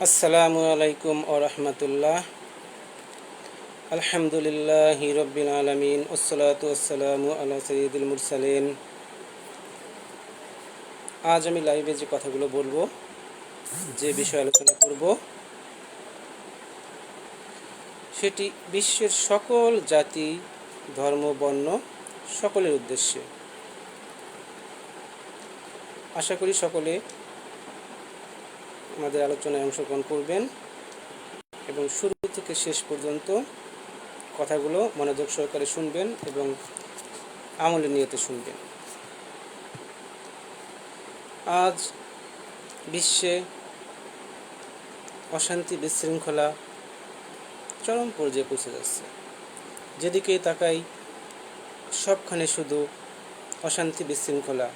আসসালামু আলাইকুম ওয়া রাহমাতুল্লাহ। আলহামদুলিল্লাহি রাব্বিল আলামিন ওয়াসসালাতু ওয়াসসালামু আলা সাইয়্যিদিল মুরসালিন। আজ আমি লাইভে যে কথাগুলো বলবো, যে বিষয়ে আলোচনা করব, সেটি বিশ্বের সকল জাতি, ধর্ম, বর্ণ সকলের উদ্দেশ্যে। আশা করি সকলে আমাদের আলোচনায় অংশগ্রহণ করবেন এবং শুরু থেকে শেষ পর্যন্ত কথাগুলো মনোযোগ সহকারে শুনবেন এবং আমলে নিয়তে শুনবেন। আজ বিশ্বে অশান্তি, বিশৃঙ্খলা চরম পর্যায়ে পৌঁছে যাচ্ছে। যেদিকে তাকাই সবখানে শুধু অশান্তি, বিশৃঙ্খলা।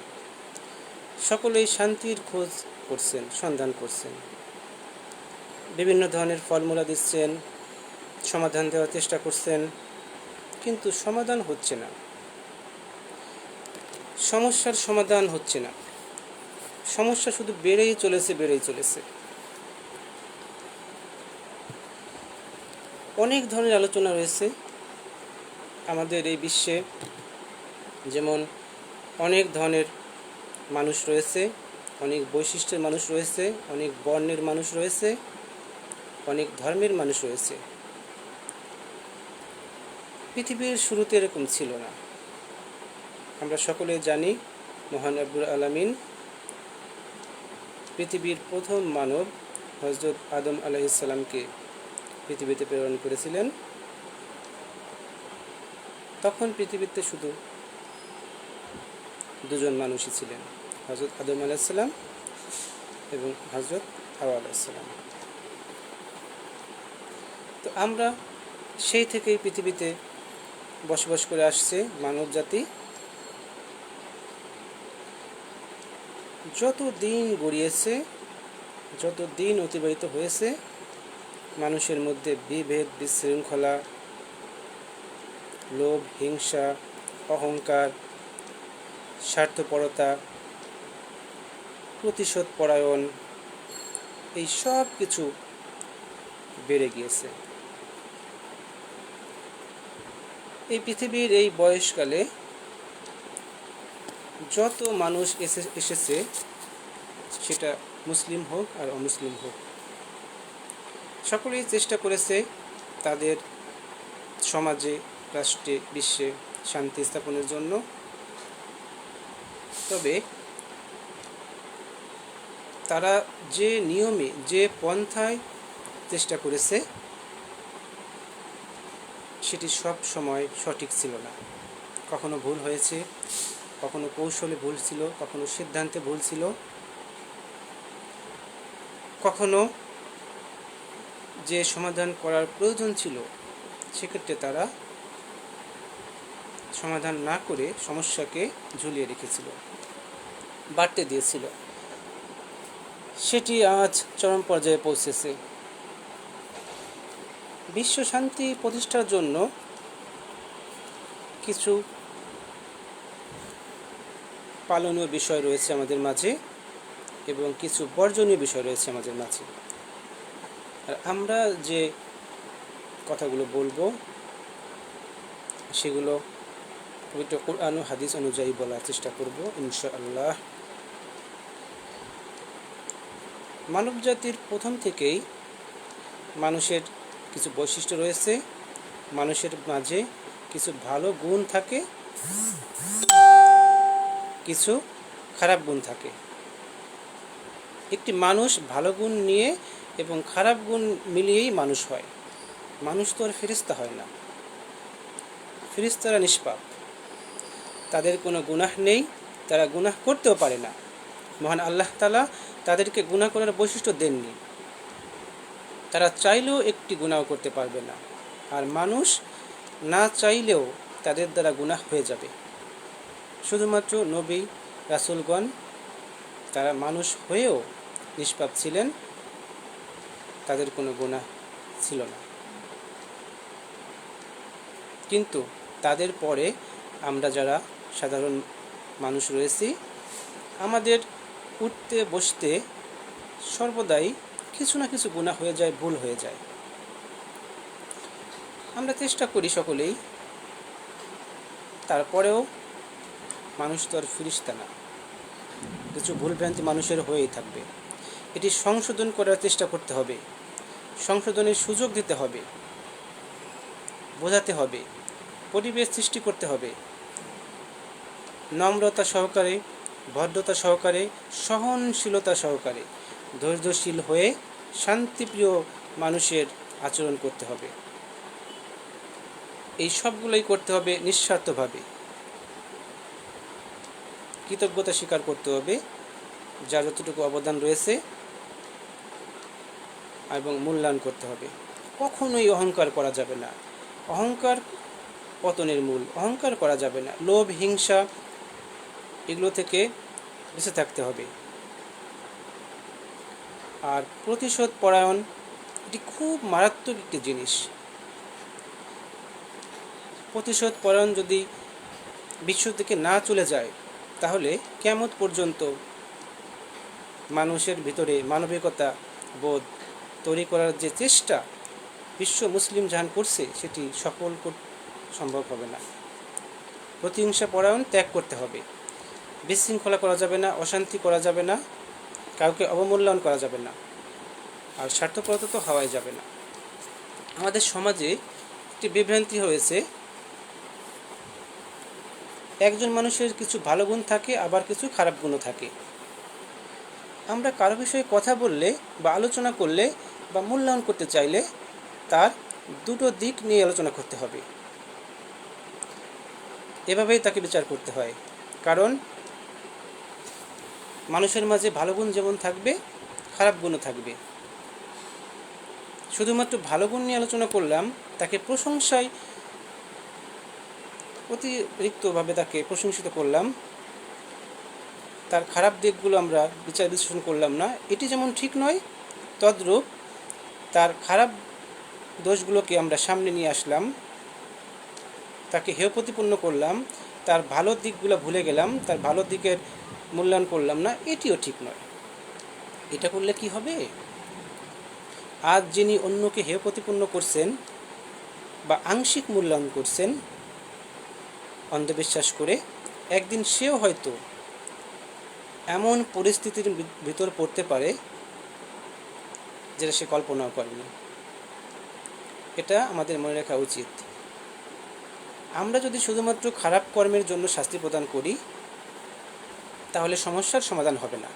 সকলেই শান্তির খোঁজ করছেন, সন্ধান করছেন, বিভিন্ন ধরনের ফর্মুলা দিচ্ছেন, সমাধান দেওয়ার চেষ্টা করছেন, কিন্তু সমাধান হচ্ছে না। সমস্যার সমাধান হচ্ছে না, সমস্যা শুধু বেড়েই চলেছে। অনেক ধরনের আলোচনা রয়েছে আমাদের এই বিশ্বে, যেমন অনেক ধরনের মানুষ রয়েছে, অনেক বৈশিষ্ট্যের মানুষ রয়েছে, অনেক বর্ণের মানুষ রয়েছে, অনেক ধর্মের মানুষ রয়েছে। পৃথিবীর শুরুতে এরকম ছিল না। আমরা সকলে জানি, মহান রব্বুল আলামিন পৃথিবীর প্রথম মানব হযরত আদম আলাইহিস সালামকে পৃথিবীতে প্রেরণ করেছিলেন। তখন পৃথিবীতে শুধু দুজন মানুষই ছিলেন, হযরত আদম আলাইহিস সালাম এবং হযরত হাওয়া আলাইহিস সালাম। তো আমরা সেই থেকেই পৃথিবীতে বসবাস করে আসছে মানব জাতি। যত দিন গড়িয়েছে, যত দিন অতিবাহিত হয়েছে, মানুষের মধ্যে বিভেদ, বিশৃঙ্খলা, লোভ, হিংসা, অহংকার, স্বার্থপরতা, প্রতিশোধ পরায়ণ, এই সব কিছু বেড়ে গিয়েছে। এই পৃথিবীর এই বয়সকালে যত মানুষ এসেছে, সেটা মুসলিম হোক আর অমুসলিম হোক, সকলেই চেষ্টা করেছে তাদের সমাজে, রাষ্ট্রে, বিশ্বে শান্তি স্থাপনের জন্য। তবে তারা যে নিয়মে, যে পন্থায় চেষ্টা করেছে, সেটি সব সময় সঠিক ছিল না। কখনো ভুল হয়েছে, কখনো কৌশলে ভুল ছিল, কখনো সিদ্ধান্তে ভুল ছিল, কখনো যে সমাধান করার প্রয়োজন ছিল সেক্ষেত্রে তারা সমাধান না করে সমস্যাকে ঝুলিয়ে রেখেছিল, বাড়তে দিয়েছিল। সেটি আজ চরম পর্যায়ে পৌঁছেছে। বিশ্ব শান্তি প্রতিষ্ঠার জন্য কিছু পালনীয় বিষয় রয়েছে আমাদের মাঝে এবং কিছু বর্জনীয় বিষয় রয়েছে আমাদের মাঝে। আর আমরা যে কথাগুলো বলবো সেগুলো পবিত্র কুরআন ও হাদিস অনুযায়ী বলার চেষ্টা করব ইনশাআল্লাহ। মানব জাতির প্রথম থেকেই মানুষের কিছু বৈশিষ্ট্য রয়েছে, মানুষের মাঝে কিছু ভালো গুণ থাকে, কিছু খারাপ গুণ থাকে। একটি মানুষ ভালো গুণ নিয়ে এবং খারাপ গুণ মিলিয়েই মানুষ হয়। মানুষ তো আর ফেরেশতা হয় না। ফেরেশতারা নিষ্পাপ, তাদের কোনো গুনাহ নেই, তারা গুনাহ করতেও পারে না। মহান আল্লাহ তাআলা তাদেরকে গুনাহ করার বৈশিষ্ট্য দেননি। তারা চাইলেও একটি গুনাহ করতে পারবে না। আর মানুষ না চাইলেও তাদের দ্বারা গুনাহ হয়ে যাবে। শুধুমাত্র নবী রাসূলগণ তারা মানুষ হয়েও নিষ্পাপ ছিলেন, তাদের কোনো গুনাহ ছিল না। কিন্তু তাদের পরে আমরা যারা সাধারণ মানুষ রয়েছি, আমাদের উঠতে বসতে সর্বদাই কিছু না কিছু গুনাহ হয়ে যায়, ভুল হয়ে যায়। আমরা চেষ্টা করি সকলেই, তারপরেও মানুষ তো আর ফিরিস্তা না, কিছু ভুলভ্রান্তি মানুষের হয়েই থাকবে। এটি সংশোধন করার চেষ্টা করতে হবে, সংশোধনের সুযোগ দিতে হবে, বোঝাতে হবে, পরিবেশ সৃষ্টি করতে হবে, নম্রতা সহকারে, ভদ্রতা সহকারে, সহনশীলতা সহকারে, ধৈর্যশীল হয়ে শান্তিপ্রিয় মানুষের আচরণ করতে হবে। এই সবগুলোই করতে হবে নিঃস্বার্থভাবে। কৃতজ্ঞতা স্বীকার করতে হবে যার যতটুকু অবদান রয়েছে এবং মূল্যায়ন করতে হবে। কখনোই অহংকার করা যাবে না, অহংকার পতনের মূল। অহংকার করা যাবে না, লোভ, হিংসা এগুলো থেকে বেঁচে থাকতে হবে। আর প্রতিশোধ পরায়ণ এটি খুব মারাত্মক একটি জিনিস। প্রতিশোধ পরায়ণ যদি বিশ্ব থেকে না চলে যায়, তাহলে কিয়ামত পর্যন্ত মানুষের ভিতরে মানবিকতা বোধ তৈরি করার যে চেষ্টা বিশ্ব মুসলিম জাহান করছে, সেটি সফল সম্ভব হবে না। প্রতিহিংসা পরায়ণ ত্যাগ করতে হবে। বিশৃঙ্খলা করা যাবে না, অশান্তি করা যাবে না, কাউকে অবমূল্যায়ন করা যাবে না, আর স্বার্থপরতা তো হওয়াই যাবে না। আমাদের সমাজে একটি বিভ্রান্তি হয়েছে, একজন মানুষের কিছু ভালো গুণ থাকে, আবার কিছু খারাপ গুণও থাকে। আমরা কারো বিষয়ে কথা বললে বা আলোচনা করলে বা মূল্যায়ন করতে চাইলে তার দুটো দিক নিয়ে আলোচনা করতে হবে। এভাবেই তাকে বিচার করতে হয়। কারণ মানুষের মাঝে ভালো গুণ যেমন থাকবে, খারাপ গুণও থাকবে। শুধুমাত্র ভালো গুণ নিয়ে আলোচনা করলাম, তাকে প্রশংসায় অতিরিক্তভাবে তাকে প্রশংসিত করলাম, তার খারাপ দিকগুলো আমরা বিচার বিশ্লেষণ করলাম না, এটি যেমন ঠিক নয়, তদ্রূপ তার খারাপ দোষগুলোকে আমরা সামনে নিয়ে আসলাম, তাকে হেয় প্রতিপন্ন করলাম, তার ভালো দিকগুলো ভুলে গেলাম, তার ভালো দিকের মূল্যায়ন করলাম না, এটিও ঠিক নয়। এটা করলে কি হবে? আজ যিনি অন্যকে হেয় প্রতিপন্ন করছেন বা আংশিক মূল্যায়ন করছেন অন্ধবিশ্বাস করে, একদিন সেও হয়তো এমন পরিস্থিতির ভিতর পড়তে পারে যেটা সে কল্পনাও করেনি। এটা আমাদের মনে রাখা উচিত। আমরা যদি শুধুমাত্র খারাপ কর্মের জন্য শাস্তি প্রদান করি, তাহলে সমস্যার সমাধান হবে না,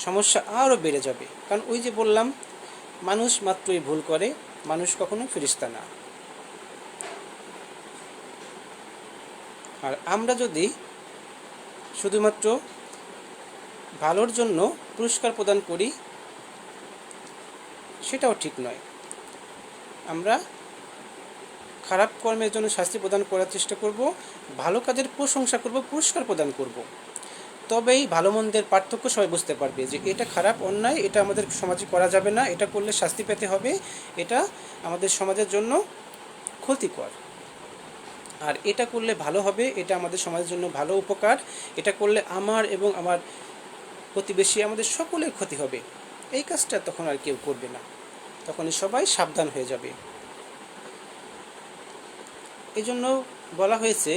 সমস্যা আরও বেড়ে যাবে। কারণ ওই যে বললাম, মানুষ মাত্রই ভুল করে, মানুষ কখনো ফেরেশতা না। আর আমরা যদি শুধুমাত্র ভালোর জন্য পুরস্কার প্রদান করি, সেটাও ঠিক নয়। আমরা খারাপ কর্মের জন্য শাস্তি প্রদান করার চেষ্টা করব, ভালো কাজের প্রশংসা করব, পুরস্কার প্রদান করব। তবেই ভালো মন্দের পার্থক্য সবাই বুঝতে পারবে যে এটা খারাপ, অন্যায়, এটা আমাদের সমাজে করা যাবে না, এটা করলে শাস্তি পেতে হবে, এটা আমাদের সমাজের জন্য ক্ষতিকর। আর এটা করলে ভালো হবে, এটা আমাদের সমাজের জন্য ভালো উপকার, এটা করলে আমার এবং আমার প্রতিবেশী, আমাদের সকলের ক্ষতি হবে। এই কাজটা তখন আর কেউ করবে না, তখনই সবাই সাবধান হয়ে যাবে। এই জন্য বলা হয়েছে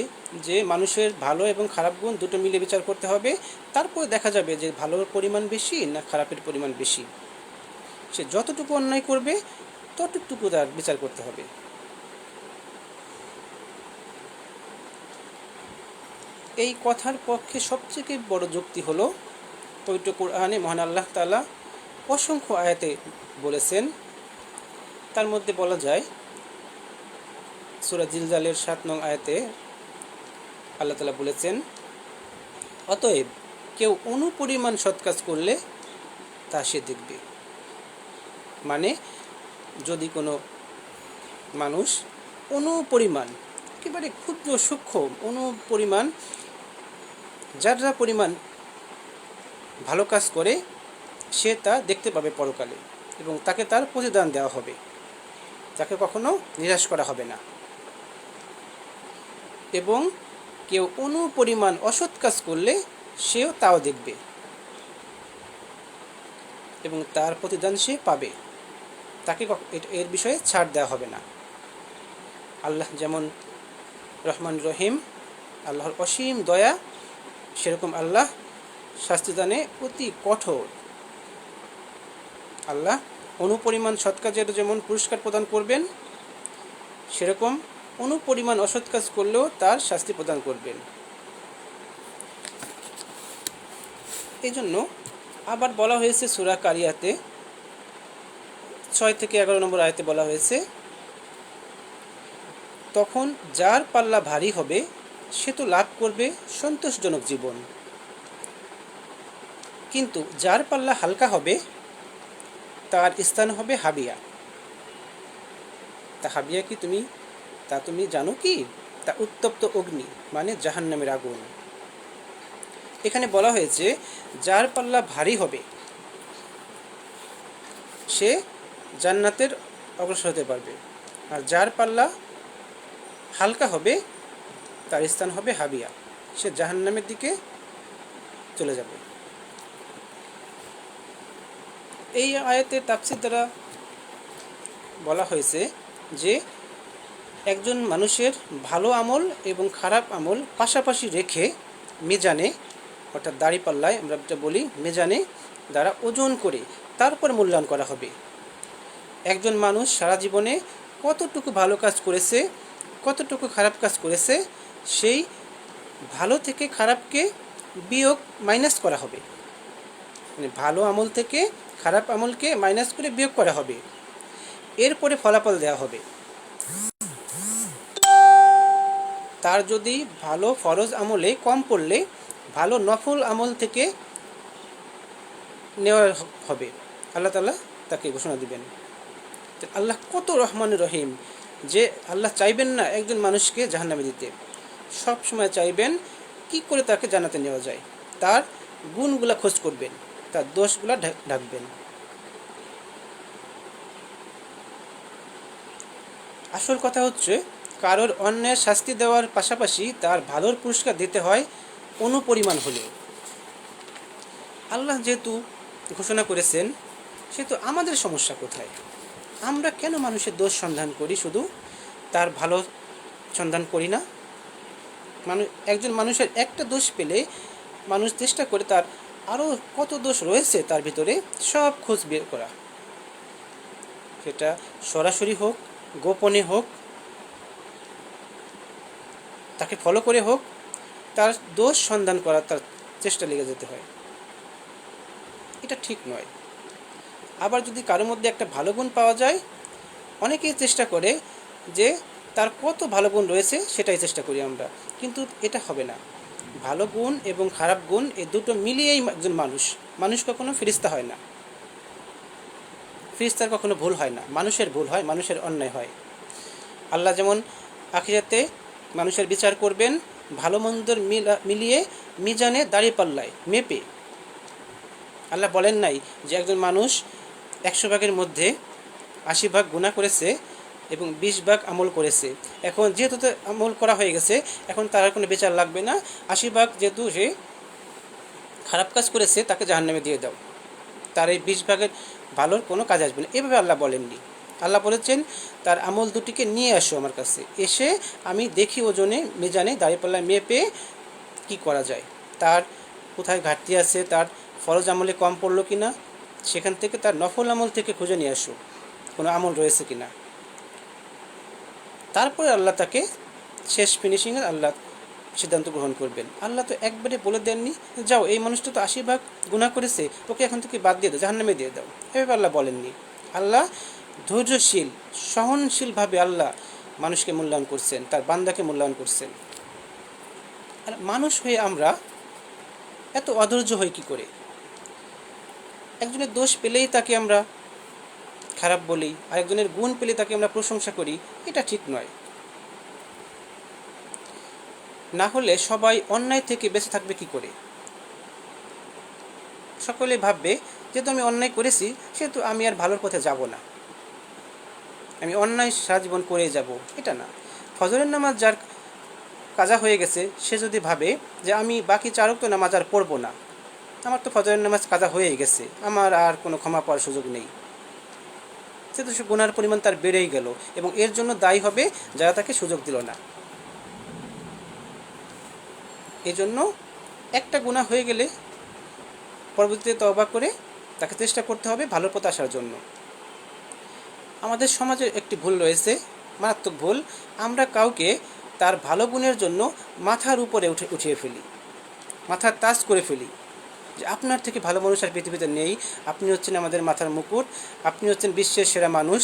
যে মানুষের ভালো এবং খারাপ গুণ দুটো মিলে বিচার করতে হবে, তারপর দেখা যাবে যে ভালোর পরিমাণ বেশি না খারাপের পরিমাণ বেশি। সে যতটুকু অন্যায় করবে ততটুকু তার বিচার করতে হবে। এই কথার পক্ষে সবথেকে বড় যুক্তি হলো, পবিত্র কোরআনে মহান আল্লাহ তাআলা অসংখ্য আয়াতে বলেছেন। তার মধ্যে বলা যায়, সূরা জিলজালের 7 নং আয়াতে আল্লাহ তাআলা বলেছেন, অতএব কেউ অনুপরিমাণ সৎ কাজ করলে তা সে দেখবে। মানে যদি কোনো মানুষ অনুপরিমাণ, একেবারে ক্ষুদ্র সূক্ষ্ম অনুপরিমাণ, যারা পরিমাণ ভালো কাজ করে, সে তা দেখতে পাবে পরকালে, এবং তাকে তার প্রতিদান দেওয়া হবে, তাকে কখনো নিরাশ করা হবে না। এবং কেউ অনুপরিমাণ অসৎ কাজ করলে সেও তাও দেখবে। এবং তার প্রতিদান সে পাবে, তাকে এর বিষয়ে ছাড় দেওয়া হবে না। আল্লাহ যেমন রহমান রহিম, আল্লাহর অসীম দয়া, সেরকম আল্লাহ শাস্তিদানে অতি কঠোর। আল্লাহ অনুপরিমাণ সৎ কাজের যেমন পুরস্কার প্রদান করবেন, সেরকম অনুপরিমাণ অসৎ কাজ করলেও তার শাস্তি প্রদান করবেন। এই জন্য আবার বলা হয়েছে সূরা কারিয়াতে 6 থেকে 11 নম্বর আয়াতে বলা হয়েছে, তখন যার পাল্লা ভারী হবে সে তো লাভ করবে সন্তোষজনক জীবন, কিন্তু যার পাল্লা হালকা হবে তার স্থান হবে হাবিয়া। তা হাবিয়া কি তুমি জানো কি? তা উত্তপ্ত অগ্নি, মানে জাহান্নামের আগুন। এখানে বলা হয়েছে যার পাল্লা ভারী হবে সে জান্নাতের অগ্রসর হতে পারবে, আর যার পাল্লা হালকা হবে তার স্থান হবে হাবিয়া, সে জাহান্নামের দিকে চলে যাবে। এই আয়াতের তাফসীর দ্বারা বলা হয়েছে যে একজন মানুষের ভালো আমল এবং খারাপ আমল পাশাপাশি রেখে মিজানে, অর্থাৎ দাঁড়িপাল্লায় আমরা যেটা বলি মিজানে দ্বারা ওজন করে তারপর মূল্যায়ন করা হবে। একজন মানুষ সারা জীবনে কতটুকু ভালো কাজ করেছে, কতটুকু খারাপ কাজ করেছে, সেই ভালো থেকে খারাপকে বিয়োগ মাইনাস করা হবে, মানে ভালো আমল থেকে খারাপ আমলকে মাইনাস করে বিয়োগ করা হবে, এরপরে ফলাফল দেওয়া হবে। তার যদি ভালো ফরজ আমলে কম পড়লে ভালো নফল আমল থেকে নেওয়া হবে, আল্লাহ তাআলা তাকে ঘোষণা দিবেন। আল্লাহ কত রহমান রহিম যে আল্লাহ চাইবেন না একজন মানুষকে জাহান্নামে দিতে, সব সময় চাইবেন কি করে তাকে জান্নাতে নেওয়া যায়, তার গুণগুলা খোঁজ করবেন, তার দোষগুলা ঢাকবেন। আসল কথা হচ্ছে কারোর অন্যের শাস্তি দেওয়ার পাশাপাশি তার ভালোর পুরস্কার দিতে হয় অনুপরিমাণ হলেও। আল্লাহ যেহেতু ঘোষণা করেছেন, সেহেতু আমাদের সমস্যা কোথায়? আমরা কেন মানুষের দোষ সন্ধান করি, শুধু তার ভালো সন্ধান করি না? একজন মানুষের একটা দোষ পেলে মানুষ চেষ্টা করে তার আরও কত দোষ রয়েছে তার ভিতরে সব খোঁজ বের করা, সেটা সরাসরি হোক, গোপনে হোক, তাকে ফলো করে হোক, তার দোষ সন্ধান করার তার চেষ্টা লেগে যেতে হয়। এটা ঠিক নয়। আবার যদি কারোর মধ্যে একটা ভালো গুণ পাওয়া যায়, অনেকেই চেষ্টা করে যে তার কত ভালো গুণ রয়েছে সেটাই চেষ্টা করি আমরা, কিন্তু এটা হবে না। ভালো গুণ এবং খারাপ গুণ এই দুটো মিলিয়েই একজন মানুষ কখনো ফেরেশতা হয় না। ফেরেশতার কখনো ভুল হয় না, মানুষের ভুল হয়, মানুষের অন্যায় হয়। আল্লাহ যেমন আখিরাতে মানুষের বিচার করবেন ভালো মন্দর মিলিয়ে মিজানে দাঁড়িপাল্লায় মেপে। আল্লাহ বলেন নাই যে একজন মানুষ 100 ভাগের মধ্যে 80 ভাগ গুনাহ করেছে এবং 20 ভাগ আমল করেছে, এখন যেহেতু আমল করা হয়ে গেছে এখন তার কোনো বিচার লাগবে না, 80 ভাগ যেহেতু সে খারাপ কাজ করেছে তাকে জাহান্নামে দিয়ে দাও, তার এই 20 ভাগের ভালোর কোনো কাজ আসবে না, এভাবে আল্লাহ বলেননি। আল্লাহ বলেছেন তার আমল দুটিকে নিয়ে আসো আমার কাছে, এসে আমি দেখি ওজনে মিজানে দাঁড়িপাল্লায় মেপে কি করা যায়, তার কোথায় ঘাটতি আছে, তার ফরজ আমলে কম পড়লো কিনা, সেখান থেকে তার নফল আমল থেকে খুঁজে নিয়ে আসো কোনো আমল রয়েছে কিনা। তারপরে আল্লাহ তাকে শেষ ফিনিশিংয়ের আল্লাহ সিদ্ধান্ত গ্রহণ করবেন। আল্লাহ তো একবারে বলে দেননি যাও এই মানুষটা তো 80 ভাগ গুনাহ করেছে, ওকে এখন থেকে বাদ দিয়ে দাও, জাহান্নামে দিয়ে দাও, এভাবে আল্লাহ বলেননি। আল্লাহ ধৈর্যশীল সহনশীলভাবে আল্লাহ মানুষকে মূল্যায়ন করছেন, তার বান্দাকে মূল্যায়ন করছেন। আর মানুষ হয়ে আমরা এত অধৈর্য হই কী করে? একজনের দোষ পেলেই তাকে আমরা খারাপ বলি, আর একজনের গুণ পেলে তাকে আমরা প্রশংসা করি, এটা ঠিক নয়। না হলে সবাই অন্যায় থেকে বেঁচে থাকবে কি করে? সকলে ভাববে যেহেতু আমি অন্যায় করেছি সেহেতু আমি আর ভালোর পথে যাব না, আমি অন্যায় সারা জীবন করেই যাব, এটা না। ফজরের নামাজ যার কাজা হয়ে গেছে সে যদি ভাবে যে আমি বাকি 4 ওয়াক্ত নামাজ আর পড়ব না, আমার তো ফজরের নামাজ কাজা হয়েই গেছে, আমার আর কোনো ক্ষমা পাওয়ার সুযোগ নেই। সে তো সে গুনার পরিমাণ তার বেড়েই গেল, এবং এর জন্য দায়ী হবে যারা তাকে সুযোগ দিল না। এই জন্য একটা গুনাহ হয়ে গেলে পরবর্তীতে তওবা করে তাকে চেষ্টা করতে হবে ভালো পথে আসার জন্য। আমাদের সমাজের একটি ভুল রয়েছে, মারাত্মক ভুল। আমরা কাউকে তার ভালো গুণের জন্য মাথার উপরে উঠিয়ে ফেলি, মাথার তাজ করে ফেলি, যে আপনার থেকে ভালো মানুষ আর পৃথিবীতে নেই, আপনি হচ্ছেন আমাদের মাথার মুকুট, আপনি হচ্ছেন বিশ্বের সেরা মানুষ।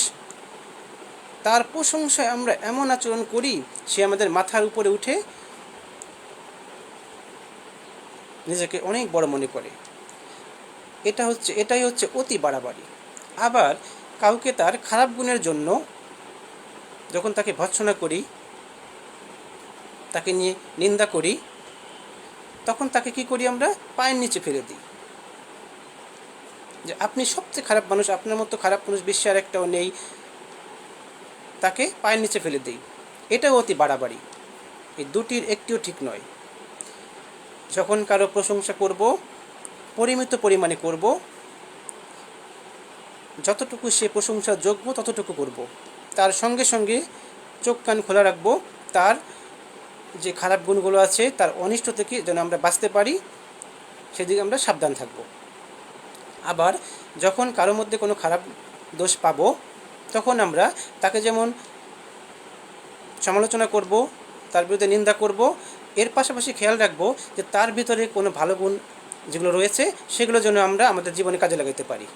তার প্রশংসায় আমরা এমন আচরণ করি, সে আমাদের মাথার উপরে উঠে নিজেকে অনেক বড় মনে করে। এটাই হচ্ছে অতি বাড়াবাড়ি। আবার কাউকে তার খারাপ গুণের জন্য যখন তাকে ভৎসনা করি, তাকে নিয়ে নিন্দা করি, তখন তাকে কি করি? আমরা পায়ের নিচে ফেলে দিই, যে আপনি সবচেয়ে খারাপ মানুষ, আপনার মতো খারাপ মানুষ বিশ্বে আর একটাও নেই, তাকে পায়ের নিচে ফেলে দিই। এটাও অতি বাড়াবাড়ি। এই দুটির একটিও ঠিক নয়। যখন কারো প্রশংসা করব, পরিমিত পরিমাণে করব, যতটুকু সে প্রশংসার যোগ্য ততটুকু করব। তার সঙ্গে সঙ্গে চোখ কান খোলা রাখবো, তার যে খারাপ গুণগুলো আছে, তার অনিষ্ট থেকে যেন আমরা বাঁচতে পারি, সেদিকে আমরা সাবধান থাকব। আবার যখন কারোর মধ্যে কোনো খারাপ দোষ পাবো, তখন আমরা তাকে যেমন সমালোচনা করব, তার বিরুদ্ধে নিন্দা করব, এর পাশাপাশি খেয়াল রাখবো যে তার ভিতরে কোনো ভালো গুণ যেগুলো রয়েছে সেগুলো যেন আমরা আমাদের জীবনে কাজে লাগাতে পারি।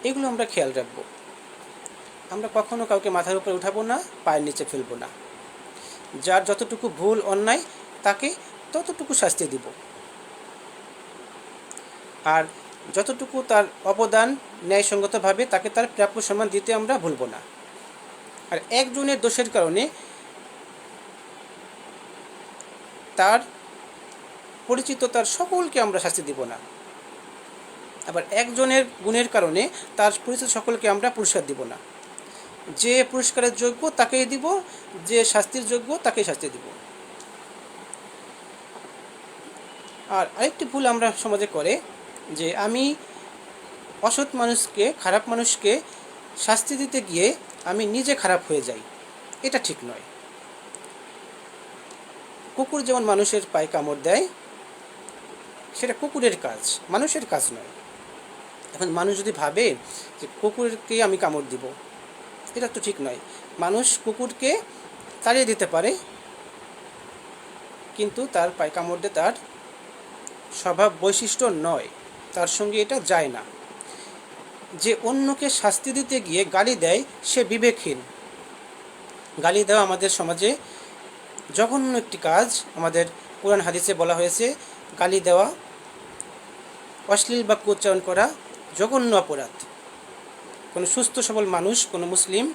এগুলো আমরা খেয়াল রাখব। আমরা কখনো কাউকে মাথার উপরে উঠাবো না, পায়ের নিচে ফেলবো না। যার যতটুকু ভুল অন্যায় তাকে ততটুকু শাস্তি দিব, আর যতটুকু তার অবদান ন্যায়সঙ্গতভাবে তাকে তার প্রাপ্য সম্মান দিতে আমরা ভুলব না। আর একজনের দোষের কারণে তার পরিচিত তার সকলকে আমরা শাস্তি দিব না। আবার একজনের গুণের কারণে তার পরিচিত সকলকে আমরা পুরস্কার দিব না। যে পুরস্কারের যোগ্য তাকেই দিব, যে শাস্তির যোগ্য তাকেই শাস্তি দিব। আর আরেকটি ভুল আমরা সমাজে করে, যে আমি অসৎ মানুষকে, খারাপ মানুষকে শাস্তি দিতে গিয়ে আমি নিজে খারাপ হয়ে যাই। এটা ঠিক নয়। কুকুর যেমন মানুষের পায়ে কামড় দেয়, সেটা কুকুরের কাজ, মানুষের কাজ নয়। এখন মানুষ যদি ভাবে যে কুকুরকে আমি কামড় দিব, এটা তো ঠিক নয়। মানুষ কুকুরকে তাড়িয়ে দিতে পারে, কিন্তু তার পায়ে কামড় দিয়ে তার স্বভাব বৈশিষ্ট্য নয়, তার সঙ্গে এটা যায় না। যে অন্যকে শাস্তি দিতে গিয়ে গালি দেয়, সে বিবেকহীন। গালি দেওয়া আমাদের সমাজে জঘন্য একটি কাজ। আমাদের কোরআন হাদিসে বলা হয়েছে, গালি দেওয়া, অশ্লীল বাক্য উচ্চারণ করা জঘন্য অপরাধ। কোনো সুস্থ সবল মানুষ, কোনো মুসলিম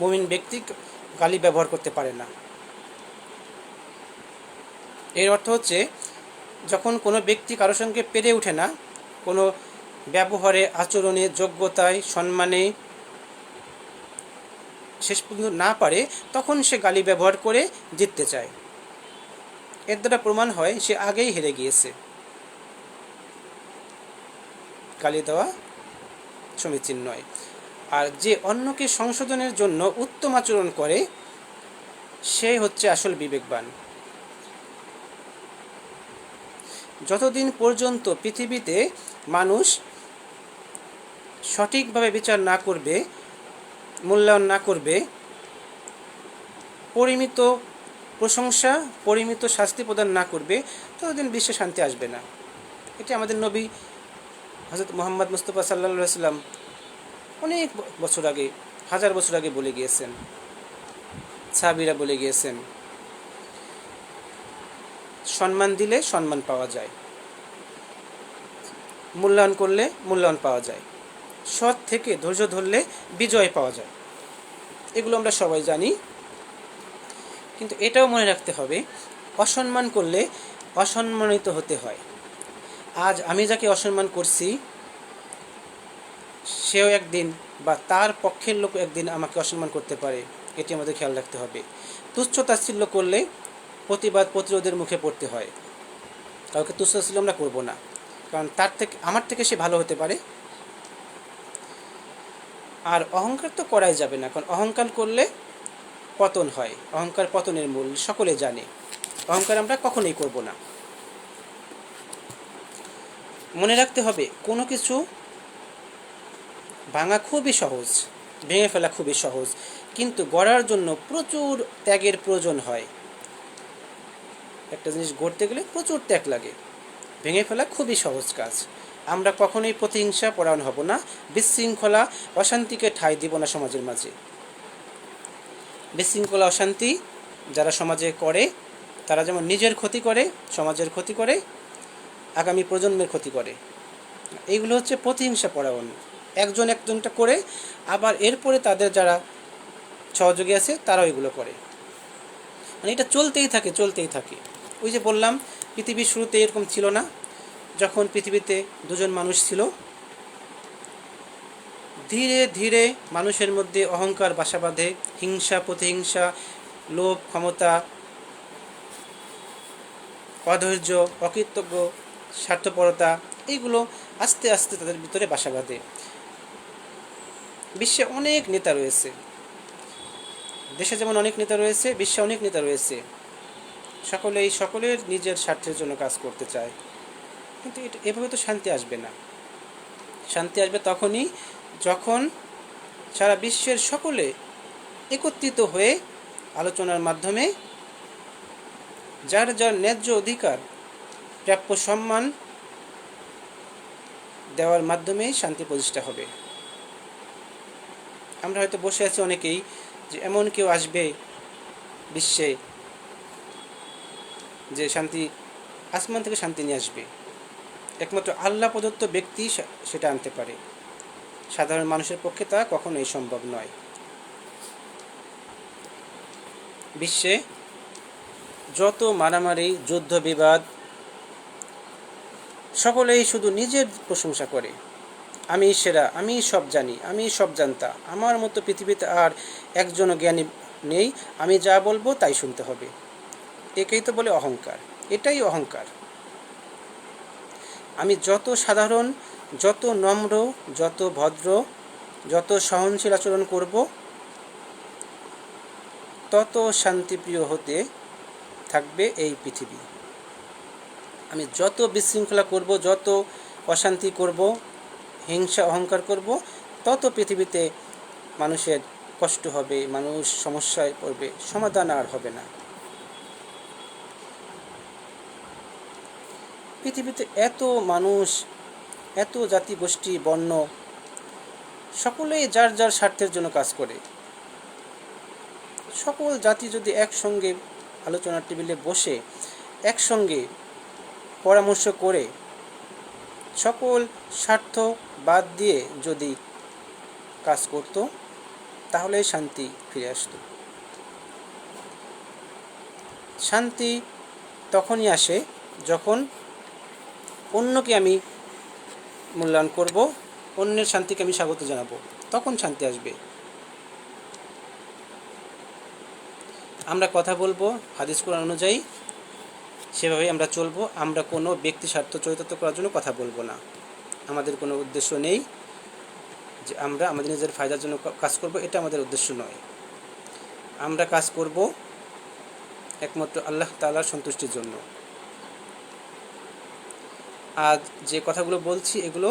মুমিন ব্যক্তি গালি ব্যবহার করতে পারে না। এর অর্থ হচ্ছে, যখন কোনো ব্যক্তি কারোর সঙ্গে পেরে ওঠে না, কোনো ব্যবহারে, আচরণে, যোগ্যতায়, সম্মানে শেষ পর্যন্ত না পারে, তখন সে গালি ব্যবহার করে জিততে চায়। এর দ্বারা প্রমাণ হয় সে আগেই হেরে গিয়েছে। গালি দেওয়া সমীচীন নয়। আর যে অন্যকে সংশোধনের জন্য উত্তম আচরণ করে, সে হচ্ছে আসল বিবেকবান। যতদিন পর্যন্ত পৃথিবীতে মানুষ সঠিকভাবে বিচার না করবে, মূল্যায়ন না করবে, পরিমিত প্রশংসা, পরিমিত শাস্তি প্রদান না করবে, ততদিন বিশ্বে শান্তি আসবে না। এটি আমাদের নবী হযরত মুহাম্মদ মুস্তাফা সাল্লাল্লাহু আলাইহি ওয়াসাল্লাম অনেক বছর আগে, 1000 বছর আগে বলে গিয়েছেন, সাহাবীরা বলে গিয়েছেন, সম্মান দিলে সম্মান পাওয়া যায়, মূল্যায়ন করলে মূল্যায়ন পাওয়া যায়, সৎ থেকে ধৈর্য ধরলে বিজয় পাওয়া যায়। এগুলো আমরা সবাই জানি। কিন্তু এটাও মনে রাখতে হবে, অসম্মান করলে অসম্মানিত হতে হয়। আজ আমি যাকে অসম্মান করছি, সেও একদিন বা তার পক্ষের লোক একদিন আমাকে অসম্মান করতে পারে। এটি আমাদের খেয়াল রাখতে হবে। তুচ্ছ তাচ্ছিল্য করলে প্রতিবাদ প্রতিরোধের মুখে পড়তে হয়। কাউকে তুচ্ছতাচ্ছিল্য আমরা করব না, কারণ তার থেকে আমার থেকে সে ভালো হতে পারে। আর অহংকার তো করাই যাবে না, কারণ অহংকার করলে পতন হয়, অহংকার পতনের মূল সকলে জানে। অহংকার আমরা কখনোই করব না। মনে রাখতে হবে কোনো কিছু ভাঙা খুবই সহজ, ভেঙে ফেলা খুবই সহজ, কিন্তু গড়ার জন্য প্রচুর ত্যাগের প্রয়োজন হয়। একটা জিনিস গড়তে গেলে প্রচুর ত্যাগ লাগে। ভেঙে ফেলা খুবই সহজ কাজ। আমরা কখনোই প্রতিহিংসা পরায়ণ হব না, বিশৃঙ্খলা অশান্তিকে ঠাঁই দিব না সমাজের মাঝে। বিশৃঙ্খলা অশান্তি যারা সমাজে করে, তারা যেমন নিজের ক্ষতি করে, সমাজের ক্ষতি করে, আগামী প্রজন্মের ক্ষতি করে। এইগুলো হচ্ছে প্রতিহিংসা পরায়ণ। একজন একজনটা করে, আবার এরপরে তাদের যারা সহযোগী আছে তারাও এগুলো করে। মানে এটা চলতেই থাকে, চলতেই থাকে। ওই যে বললাম, পৃথিবীর শুরুতে এরকম ছিল না। যখন পৃথিবীতে দুজন মানুষ ছিল, ধীরে ধীরে মানুষের মধ্যে অহংকার বাসা বাঁধে, হিংসা, প্রতিহিংসা, লোভ, ক্ষমতা, অধৈর্য, অকৃতজ্ঞ, স্বার্থপরতা, এইগুলো আস্তে আস্তে তাদের ভিতরে বাসা বাঁধে। বিশ্বে অনেক নেতা রয়েছে, দেশে যেমন অনেক নেতা রয়েছে, বিশ্বে অনেক নেতা রয়েছে। সকলের নিজের স্বার্থের জন্য কাজ করতে চায়, কিন্তু এভাবে তো শান্তি আসবে না। শান্তি আসবে তখনই যখন সারা বিশ্বের সকলে একত্রিত হয়ে আলোচনার মাধ্যমে যার যার ন্যায্য অধিকার, প্রাপ্য সম্মান দেওয়ার মাধ্যমেই শান্তি প্রতিষ্ঠা হবে। আমরা হয়তো বসে আছি অনেকেই যে এমন কেউ আসবে বিশ্বে যে শান্তি, আসমান থেকে শান্তি নিয়ে আসবে। একমাত্র আল্লাহ প্রদত্ত ব্যক্তি সেটা আনতে পারে। সাধারণ মানুষের পক্ষে তা কখনোই সম্ভব নয়। বিশ্বে যত মারামারি, যুদ্ধ বিবাদ, সকলেই শুধু নিজের প্রশংসা করে। আমি সেরা, আমি সব জানি, আমি সব জানতা, আমার মতো পৃথিবীতে আর একজনও জ্ঞানী নেই, আমি যা বলবো তাই শুনতে হবে। একেই তো বলে অহংকার। এটাই অহংকার। আমি যত সাধারণ, যত নম্র, যত ভদ্র, যত সহনশীল আচরণ করব, তত শান্তিপ্রিয় হতে থাকবে এই পৃথিবী। আমি যত বিশৃঙ্খলা করব, যত অশান্তি করব, হিংসা অহংকার করব, তত পৃথিবীতে মানুষের কষ্ট হবে, মানুষ সমস্যায় পড়বে, সমাধান আর হবে না। পৃথিবীতে এত মানুষ, এত জাতি, গোষ্ঠী, বর্ণ, সকলেই যার যার স্বার্থের জন্য কাজ করে। সকল জাতি যদি একসঙ্গে আলোচনার টেবিলে বসে একসঙ্গে পরামর্শ করে সকল স্বার্থ বাদ দিয়ে যদি কাজ করত, তাহলে শান্তি ফিরে আসত। শান্তি তখনই আসে যখন অন্যকে আমি মূল্যায়ন করব, অন্যের শান্তিকে আমি স্বাগত জানাবো, তখন শান্তি আসবে। আমরা কথা বলবো হাদিস কোরআন অনুযায়ী, সেভাবেই আমরা চলবো। আমরা কোনো ব্যক্তি স্বার্থ চরিতার্থ করার জন্য কথা বলবো না। আমাদের কোনো উদ্দেশ্য নেই যে আমরা আমাদের নিজের ফায়দার জন্য কাজ করব, এটা আমাদের উদ্দেশ্য নয়। আমরা কাজ করব একমাত্র আল্লাহ তাআলার সন্তুষ্টির জন্য। আজ যে কথাগুলো বলছি, এগুলো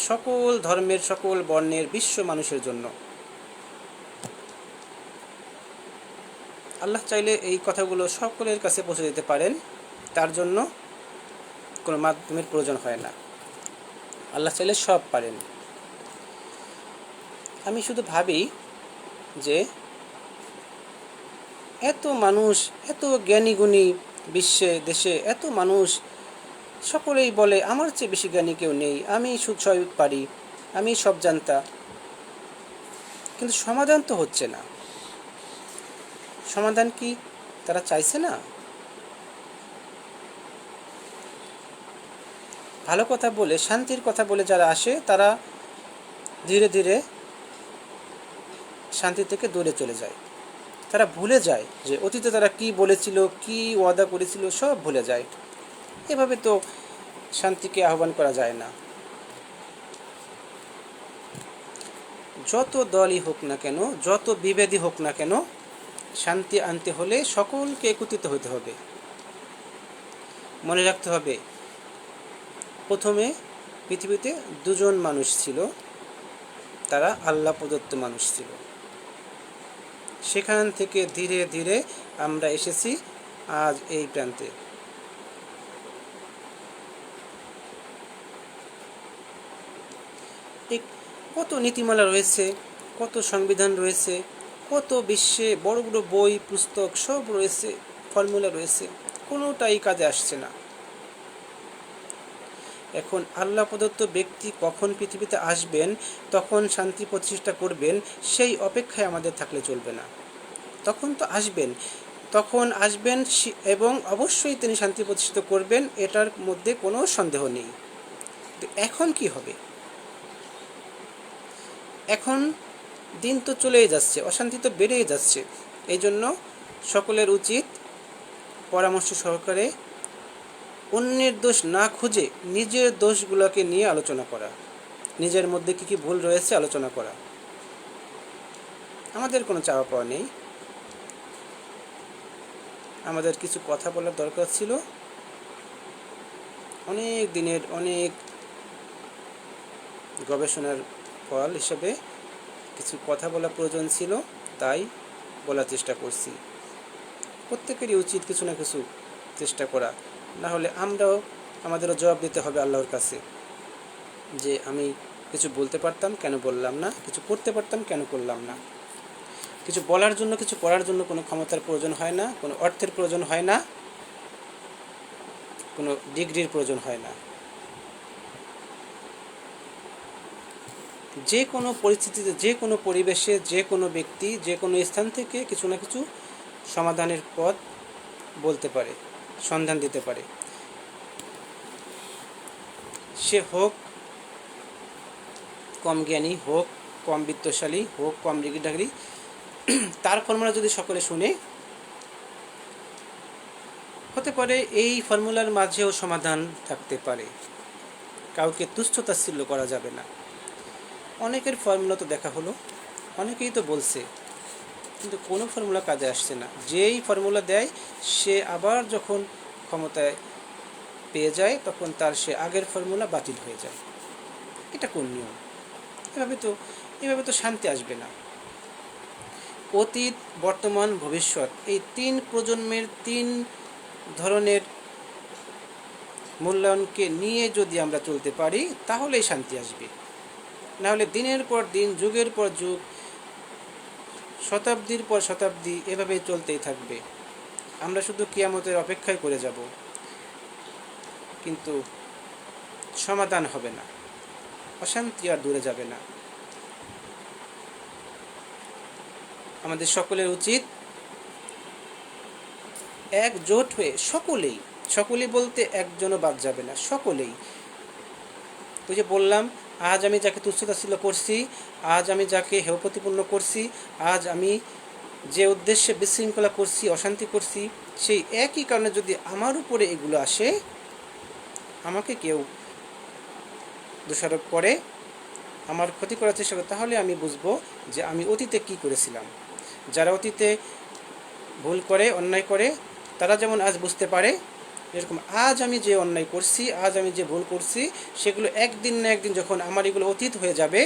সকল ধর্মের, সকল বর্ণের, বিশ্ব মানুষের জন্য। আল্লাহ চাইলে এই কথাগুলো সকলের কাছে পৌঁছে দিতে পারেন, তার জন্য কোনো মাধ্যমের প্রয়োজন হয় না। আল্লাহ চাইলে সব পারেন। আমি শুধু ভাবি যে এত মানুষ, এত জ্ঞানী গুণী বিশ্বে, দেশে এত মানুষ, সকলেই বলে আমার চেয়ে বেশি জ্ঞানী কেউ নেই, আমি সব পারি, আমি সব জানতা, কিন্তু সমাধান তো হচ্ছে না। সমাধান কি তারা চাইছে না? ভালো কথা বলে, শান্তির কথা বলে যারা আসে, তারা ধীরে ধীরে শান্তি থেকে দূরে চলে যায়। তারা ভুলে যায় যে অতীতে তারা কি বলেছিল, কি ওয়াদা করেছিল, সব ভুলে যায়। এভাবে তো শান্তিকে আহ্বান করা যায় না। যত দলই হোক না কেন, যত বিভেদই হোক না কেন, শান্তি আনতে হলে সকলকে একত্রিত হতে হবে। মনে রাখতে হবে, প্রথমে পৃথিবীতে দুজন মানুষ ছিল, তারা আল্লাহ প্রদত্ত মানুষ ছিল। সেখান থেকে ধীরে ধীরে আমরা এসেছি আজ এই প্রান্তে। কত নীতিমালা রয়েছে, কত সংবিধান রয়েছে, কত বিশ্বে বড় বড় বই পুস্তক সব রয়েছে, ফর্মুলা রয়েছে, কোনোটাই কাজে আসছে না। এখন আল্লাহ প্রদত্ত ব্যক্তি কখন পৃথিবীতে আসবেন, তখন শান্তি প্রতিষ্ঠা করবেন, সেই অপেক্ষায় আমাদের থাকলে চলবে না। তখন তো আসবেন, তখন আসবেন এবং অবশ্যই তিনি শান্তি প্রতিষ্ঠা করবেন, এটার মধ্যে কোনো সন্দেহ নেই। তো এখন কি হবে? এখন দিন তো চলেই যাচ্ছে, অশান্তি তো বেড়েই যাচ্ছে। এই জন্য সকলের উচিত পরামর্শ সহকারে অন্যের দোষ না খুঁজে নিজের দোষগুলোকে নিয়ে আলোচনা করা, নিজের মধ্যে কী কী ভুল রয়েছে আলোচনা করা। আমাদের কোনো চাওয়া পাওয়া নেই, আমাদের কিছু কথা বলার দরকার ছিল, অনেক দিনের অনেক গবেষণার ফল হিসেবে কিছু কথা বলা প্রয়োজন ছিল, তাই বলার চেষ্টা করছি। প্রত্যেকেরই উচিত কিছু না কিছু চেষ্টা করা, না হলে আমাদেরও জবাব দিতে হবে আল্লাহর কাছে যে আমি কিছু বলতে পারতাম, কেন বললাম না, কিছু করতে পারতাম, কেন করলাম না। কিছু বলার জন্য, কিছু করার জন্য কোনো ক্ষমতার প্রয়োজন হয় না, কোনো অর্থের প্রয়োজন হয় না, কোনো ডিগ্রির প্রয়োজন হয় না। যে কোনো পরিস্থিতিতে, যে কোনো পরিবেশে, যে কোনো ব্যক্তি, যে কোনো স্থান থেকে কিছু না কিছু সমাধানের পথ বলতে পারে, সন্ধান দিতে পারে। সে হোক কম জ্ঞানী, হোক কম বিত্তশালী, হোক কম ডিগ্রি, তার ফর্মুলা যদি সকলে শুনে, হতে পারে এই ফর্মুলার মাঝেও সমাধান থাকতে পারে। কাউকে তুচ্ছ-তাচ্ছিল্য করা যাবে না। অনেকের ফর্মুলা তো দেখা হলো, অনেকেই তো বলছে, কিন্তু কোনো ফর্মুলা কাজে আসছে না। যেই ফর্মুলা দেয় সে আবার যখন ক্ষমতায় পেয়ে যায়, তখন তার সে আগের ফর্মুলা বাতিল হয়ে যায়। এটা কোন নিয়ম? এভাবে তো শান্তি আসবে না। অতীত, বর্তমান, ভবিষ্যৎ, এই 3 প্রজন্মের 3 ধরনের মূল্যায়নকে নিয়ে যদি আমরা চলতে পারি, তাহলেই শান্তি আসবে। নাহলে দিনের পর দিন, যুগের পর যুগ, শতাব্দীর পর শতাব্দী এভাবে চলতেই থাকবে। আমরা শুধু কিয়ামতের অপেক্ষায় করে যাব, কিন্তু সমাধান হবে না, অশান্তি আর দূরে যাবে না। আমাদের সকলের উচিত একজোট হয়ে সকলেই বলতে একজনও বাদ যাবে না, সকলেই। ওই যে বললাম, আজ আমি যাকে তুচ্ছ-তাচ্ছিল্য করছি, আজ আমি যাকে হেয় প্রতিপন্ন করছি, আজ আমি যে উদ্দেশ্যে বিশৃঙ্খলা করছি, অশান্তি করছি, সেই একই কারণে যদি আমার উপরে এগুলো আসে, আমাকে কেউ দোষারোপ করে, আমার ক্ষতি করার চেষ্টা করে, তাহলে আমি বুঝবো যে আমি অতীতে কি করেছিলাম। যারা অতীতে ভুল করে, অন্যায় করে, তারা যেমন আজ বুঝতে পারে, এরকম আজ আমি যে অন্যায় করছি, আজ আমি যে ভুল করছি, সেগুলো একদিন না একদিন যখন আমার এগুলো অতীত হয়ে যাবে,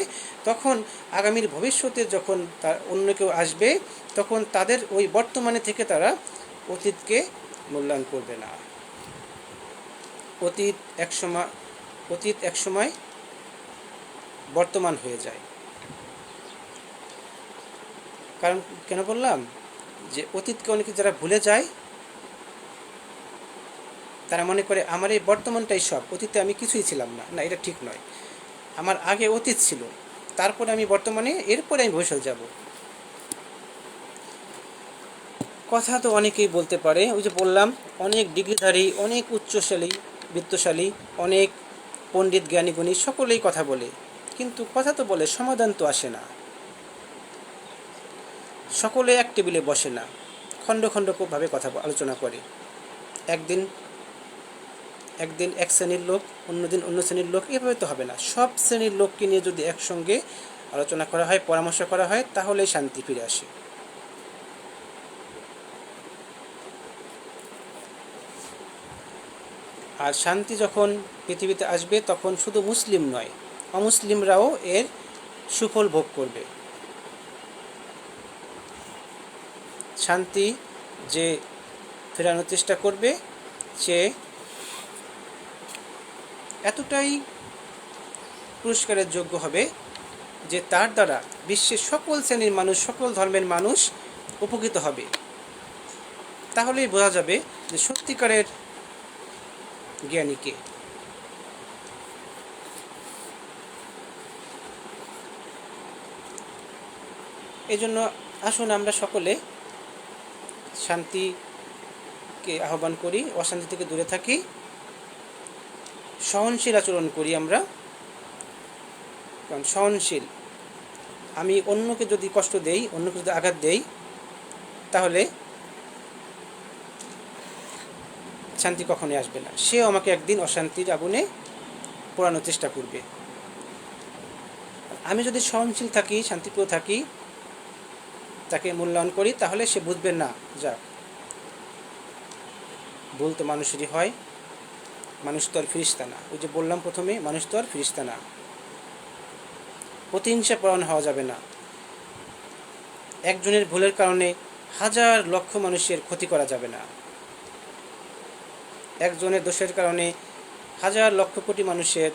তখন আগামীর ভবিষ্যতে যখন তার অন্য কেউ আসবে, তখন তাদের ওই বর্তমানে থেকে তারা অতীতকে মূল্যায়ন করবে না। অতীত একসময় বর্তমান হয়ে যায়। কারণ কেন বললাম যে অতীতকে অনেকে যারা ভুলে যায়, তারা মনে করে আমার এই বর্তমানটাই সব, অতীতে আমি কিছুই ছিলাম না। না, এটা ঠিক নয়। আমার আগে অতীত ছিল, তারপরে আমি বর্তমানে, এরপরে আমি ভবিষ্যতে যাব। কথা তো অনেকেই বলতে পারে, ওই যে বললাম, অনেক ডিগ্রিধারী, অনেক উচ্চশালী, বিত্তশালী, অনেক পণ্ডিত, জ্ঞানী গুণী সকলেই কথা বলে, কিন্তু কথা তো বলে, সমাধান তো আসে না। সকলে এক টেবিলে বসে না, খণ্ড খণ্ডভাবে কথা আলোচনা করে। একদিন একদিন এক শ্রেণীর লোক, অন্যদিন অন্য শ্রেণীর লোক, এভাবে তো হবে না। সব শ্রেণীর লোককে নিয়ে যদি একসঙ্গে আলোচনা করা হয়, পরামর্শ করা হয়, তাহলেই শান্তি ফিরে আসে। আর শান্তি যখন পৃথিবীতে আসবে তখন শুধু মুসলিম নয়, অমুসলিমরাও এর সুফল ভোগ করবে। শান্তি যে ফেরানোর চেষ্টা করবে সে এতটাই পুরস্কারের যোগ্য হবে যে তার দ্বারা বিশ্বের সকল শ্রেণীর মানুষ, সকল ধর্মের মানুষ উপকৃত হবে। তাহলেই বোঝা যাবে যে সত্যিকারের জ্ঞানী কে। এই জন্য আসুন আমরা সকলে শান্তিকে আহ্বান করি, অশান্তি থেকে দূরে থাকি, সহনশীল আচরণ করি আমরা। কারণ সহনশীল, আমি অন্যকে যদি কষ্ট দেই, অন্যকে যদি আঘাত দেই, তাহলে শান্তি কখনোই আসবে না। সেও আমাকে একদিন অশান্তির আগুনে পোড়ানোর চেষ্টা করবে। আমি যদি সহনশীল থাকি, শান্তিপ্রিয় থাকি, তাকে মূল্যায়ন করি, তাহলে সে বুঝবে না, যাক, ভুল তো মানুষেরই হয়, মানুষ তো আর ফিরিস্তা না। ওই যে বললাম প্রথমে, মানুষ তো আর ফিরিস্তা না। প্রতিহিংসা পরায়ণ হওয়া যাবে না। একজনের ভুলের কারণে হাজার লক্ষ মানুষের ক্ষতি করা যাবে না। একজনের দোষের কারণে হাজার লক্ষ কোটি মানুষের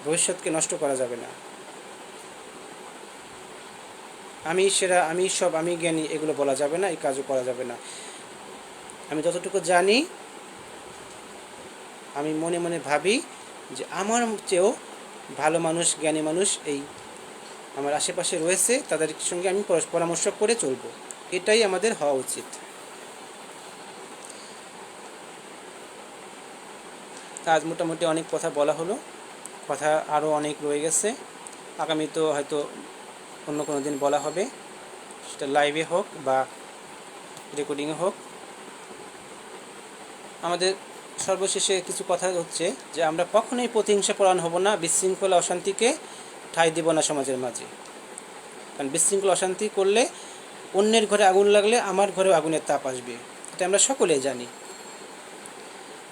ভবিষ্যৎকে নষ্ট করা যাবে না। আমি সেরা, আমি সব, আমি জ্ঞানী, এগুলো বলা যাবে না, এই কাজও করা যাবে না। আমি যতটুকু জানি, আমি মনে মনে ভাবি যে আমার চেয়েও ভালো মানুষ, জ্ঞানী মানুষ এই আমার আশেপাশে রয়েছে, তাদের সঙ্গে আমি পরামর্শ করে চলব। এটাই আমাদের হওয়া উচিত। আজ মোটামুটি অনেক কথা বলা হলো, কথা আরও অনেক রয়ে গেছে। আগামীতেও হয়তো অন্য কোনো দিন বলা হবে, সেটা লাইভে হোক বা রেকর্ডিংয়ে হোক। আমাদের সর্বশেষে কিছু কথা হচ্ছে যে আমরা কখনোই প্রতিহিংসা পরায়ণ হব না, বিশৃঙ্খলা অশান্তিকে ঠাঁই দেব না সমাজের মাঝে। কারণ বিশৃঙ্খলা অশান্তি করলে অন্যের ঘরে আগুন লাগলে আমার ঘরেও আগুনের তাপ আসবে, এটা আমরা সকলেই জানি।